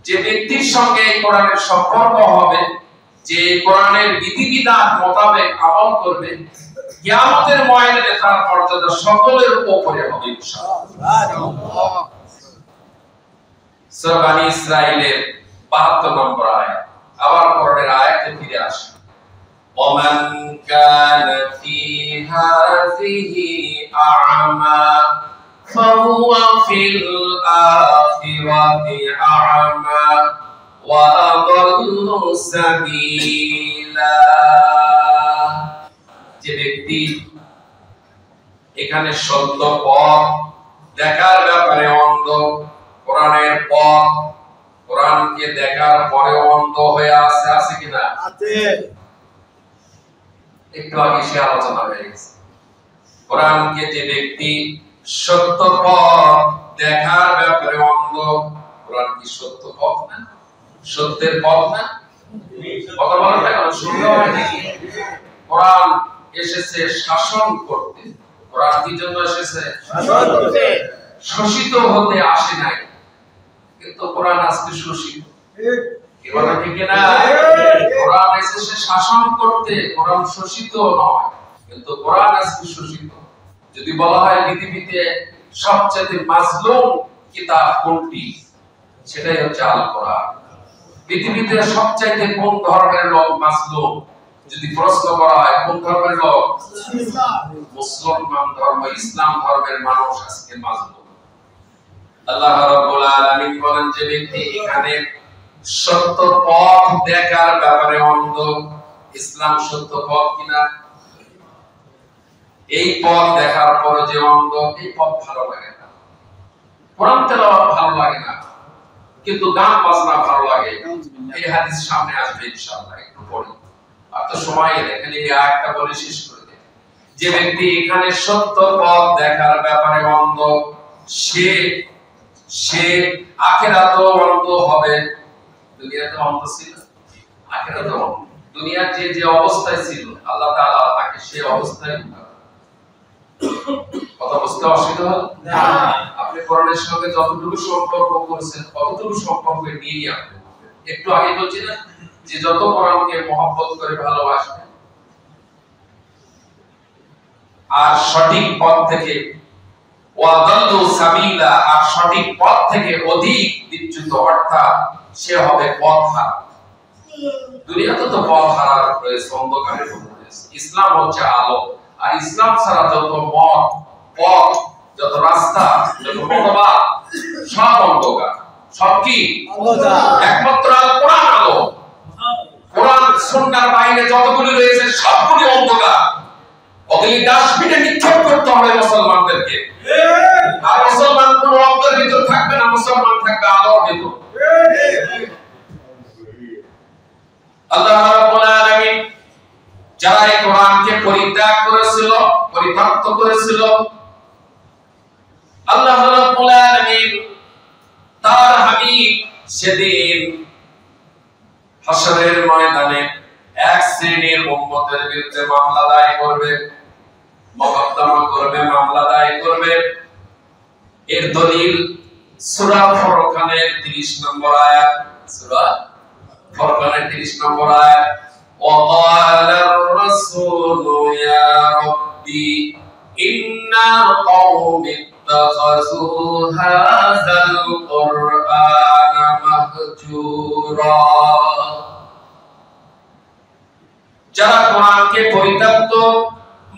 যে ব্যক্তির সঙ্গে কোরআনের সম্পর্ক হবে, যে কোরআনের বিধিবিধান মোতাবেক আমল করবে, কিয়ামতের ময়দানে তার মর্যাদা সকলের উপরে হবে ইনশাআল্লাহ। সূরা বনী ইসরাঈলের 72 নম্বর আয়াত। আবার কোরআনের আয়াতে ফিরে আসে, ওমান কানা ফি হাযিহি আ'মা ফাহুয়া ফিল আখিরাতি আ'মা ওয়া আদাল্লু সাবিলা। যে ব্যক্তি এখানে সত্য পথ দেখার ব্যাপারে অন্ধ, কোরআনের পথ, কোরআনকে দেখার পরে অন্ধ হয়ে আছে, আছে কিনা? আছে। একটু আগে সে আলোচনা হয়ে গেছে। কোরআনকে যে ব্যক্তি সত্য পথ দেখার ব্যাপারে অন্ধ, কোরআন কি সত্য পথ না? সত্যের পথ না? কথা বলেন না, শুনতে হয় নাকি? কোরআন এসেছে শাসন করতে। কোরআন কি জন্য এসেছে? শাসন করতে। শোষিত হতে আসে নাই, কিন্তু কোরআন আজকে শোষিত। কি বলেন ঠিক না? কোরআন এসেছে শাসন করতে, কোরআন শোষিত নয়, কিন্তু কোরআন আজকে শোষিত। যদি বলা হয় পৃথিবীতে সবচেয়ে মাজলুম কিতাব কোনটি, সেটাই হচ্ছে আল কোরআন। পৃথিবীতে সবচেয়ে কোন ধর্মের লোক মাজলুম, যদি প্রশ্ন করা হয় কোন ধর্মের লোক, মুসলমান ধর্ম, ইসলাম ধর্মের মানুষ আজকে মাজলুম। আল্লাহ রাব্বুল আলামিন বলেন, যে ব্যক্তি এখানে সত্য পথ দেখার ব্যাপারে অন্ধ, ইসলাম সত্য পথ কিনা, এই পথ দেখার পরে যে অন্ধ, এই পথ ভালো লাগে না, কোরআন তেলাওয়াত ভালো লাগে না, কিন্তু গান বাজনা ভালো লাগে। এই হাদিস সামনে আসবে ইনশাআল্লাহ একটু পরে। আর তো সময় এখানে এই আয়াতটা বলে শেষ করে দেব। যে ব্যক্তি এখানে সত্য পথ দেখার ব্যাপারে অন্ধ, সে আখিরাতেও অন্ধ হবে। দুনিয়াতে অন্ধ ছিল, আখিরাতেও অন্ধ। দুনিয়ার যে অবস্থায় ছিল, আল্লাহ তাআলা তাকে সেই অবস্থায় কথা বুঝতে অসুবিধা হল না? আপনি কোরআনের সঙ্গে যতটুকু সম্পর্ক করেছেন ততটুকু সম্পর্ক নিয়েই আপনি একটু আগে বলছি না যে যত কোরআনকে মহব্বত করে ভালোবাসবেন, আর সঠিক পথ থেকে, ওয়াদাল্লু সাবিলা আর সঠিক পথ থেকে অধিক বিচ্যুত, অর্থাৎ সে হবে পথহারা। দুনিয়াতে তো পথহারা রয়েছে, অন্ধকারে রয়েছে। ইসলাম হচ্ছে আলো, আর ইসলাম ছাড়া যত পথ, যত রাস্তা, যত মতবাদ সব অন্ধকার। সব কি একমাত্র কোরআন আলো। কোরআন সুন্নাহর বাইরে যতগুলি রয়েছে সবগুলি অন্ধকার। ওগুলি ডাস্টবিনে নিক্ষেপ করতে হবে মুসলমানদেরকে। আর মুসলমান কোন অন্ধের ভিতর থাকবে না, মুসলমান থাকবে আলোর ভিতর। আল্লাহ রাব্বুল আলামিন যারা এই কোরআনকে পরিত্যক্ত করেছিল, আল্লাহ রাব্বুল আলামিন তার হাবিব সেদিন হাশরের ময়দানে এক শ্রেণীর উম্মতের বিরুদ্ধে মামলা দায়ের করবে, মোকদ্দমা করবে, মামলা দায়ের করবে। এর দলিল সূরা ফুরকানের 30 নম্বর আয়াত। সূরা ফুরকানের 30 নম্বর আয়াত, ওয়াকালার রাসূলু ইয়া রাব্বি ইন্না কওমি ইত্তাখাযু হাযাল কুরআনা মাহজুরা। যারা কোরআনকে পরিত্যক্ত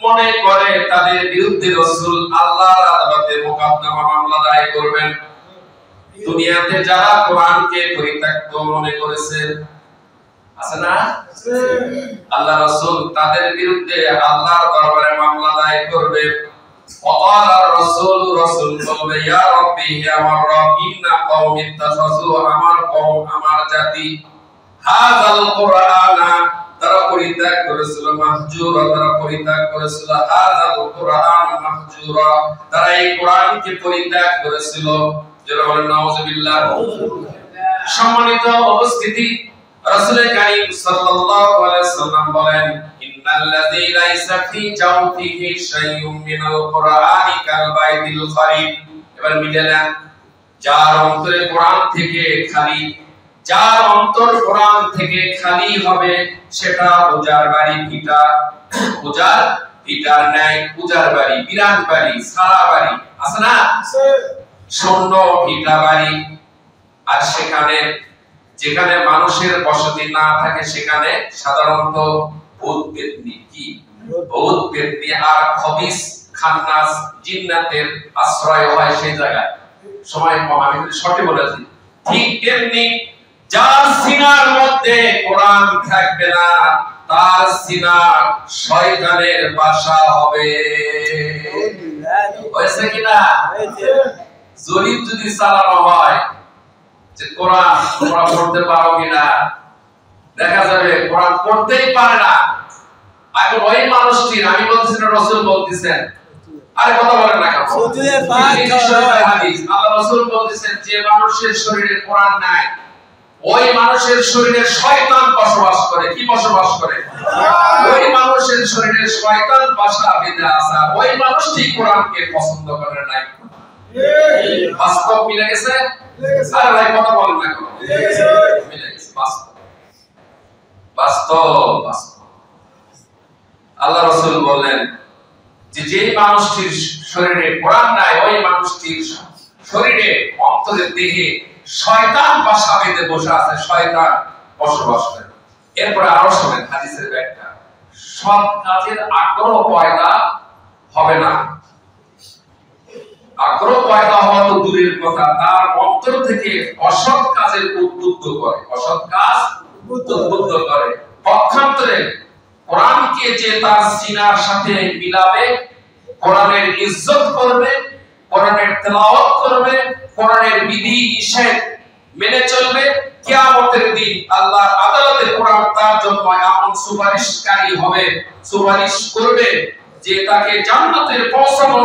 মনে করে তাদের বিরুদ্ধে রাসূল আল্লাহর আদালতে মোকদ্দমা মামলা দায়ের করবেন। দুনিয়াতে যারা কোরআনকে পরিত্যক্ত মনে করেছে আছে না, আল্লাহ রাসূল তাদের বিরুদ্ধে আল্লাহর দরবারে মামলা দায়ের করবে। ওয়াকালার রাসূল, রাসূল বলবে, ইয়া রাব্বি, হে আমার রব, ইন্না কওমি ইত্তাখাযু, আমার কওম, আমার জাতি, হাযাল কুরআনা, তারা পরিত্যাগ করেছিল, মাহজুরা, তারা পরিত্যাগ করেছিল, হাযাল কুরআন মাহজুরা, তারা এই কোরআনকে পরিত্যাগ করেছিল। যারা বলেন নাউযুবিল্লাহ। সম্মানিত উপস্থিতি, রাসূল কারীম সাল্লাল্লাহু আলাইহি সাল্লাম বলেন, ইন্নাল্লাযী লাইসা ফি জাওফিহি শাইউম মিনাল কুরআনি কাল বাইতিল খারিব। এবার মিলালেন, যার অন্তরে কোরআন থেকে খালি, যার অন্তর কোরআন থেকে খালি হবে সেটা উজাড় বাড়ি ভিটা, উজাড় ভিটার ন্যায়, উজাড় বাড়ি, বিরান বাড়ি, সারা বাড়ি আছে না, শূন্য ভিটা বাড়ি। আর সেখানে যেখানে মানুষের বসতি না থাকে সেখানে সাধারণত ভূত পেতনি, কি ভূত পেতনি আর খবিস খান্নাস জিন্নাতের আশ্রয় হয় সেই জায়গায়। সময় কম, আমি সঠিক বলেছি। ঠিক তেমনি যার সিনার মধ্যে কোরআন থাকবে না তার সিনা শয়তানের বাসা হবে। হয়েছে কিনা? জরিপ যদি চালানো হয় যে কোরআন তোমরা পড়তে পারো কিনা, দেখা যাবে কোরআন পড়তেই পারে না। এখন ওই মানুষটির, আমি বলছি না, রাসূল বলতেছেন, আরে কথা বলেন না কেন? হাদিস আল্লাহ রাসূল বলতেছেন, যে মানুষের শরীরে কোরআন নাই ওই মানুষের শরীরে শয়তান বসবাস করে। কি বসবাস করে? ওই মানুষের শরীরে শয়তান বাসা বেঁধে আছে। ওই মানুষটি কোরআনকে পছন্দ করে নাই। বাস্তব মিলে গেছে? আরে ভাই কথা বলেন না কেন? মিলে গেছে, বাস্তব বাস্তব বাস্তব। আল্লাহ রাসূল বললেন যে মানুষটির শরীরে কোরআন নাই ওই মানুষটির শরীরে, অন্তরে, দেহে শয়তান বাসা বেঁধে বসে আছে, শয়তান বসবাস করে। এরপরে আরো শোনেন হাদিসের ব্যাখ্যা। সৎ কাজের আগ্রহ পয়দা হবে না। আগ্রহ পয়দা হওয়া তো দূরের কথা, তার অন্তর থেকে অসৎ কাজের উদ্বুদ্ধ করে, অসৎ কাজ উদ্বুদ্ধ করে। পক্ষান্তরে কোরআনকে যে তার সিনার সাথে মিলাবে, কোরআনের ইজ্জত করবে, কোরআনের তেলাওয়াত করবে, কোরআনের বিধি নিষেধ মেনে চলবে, কিয়ামতের দিন আল্লাহর আদালতে কোরআন তার জন্য এমন সুপারিশকারী হবে, সুপারিশ করবে যে তাকে জান্নাতের পৌঁছানো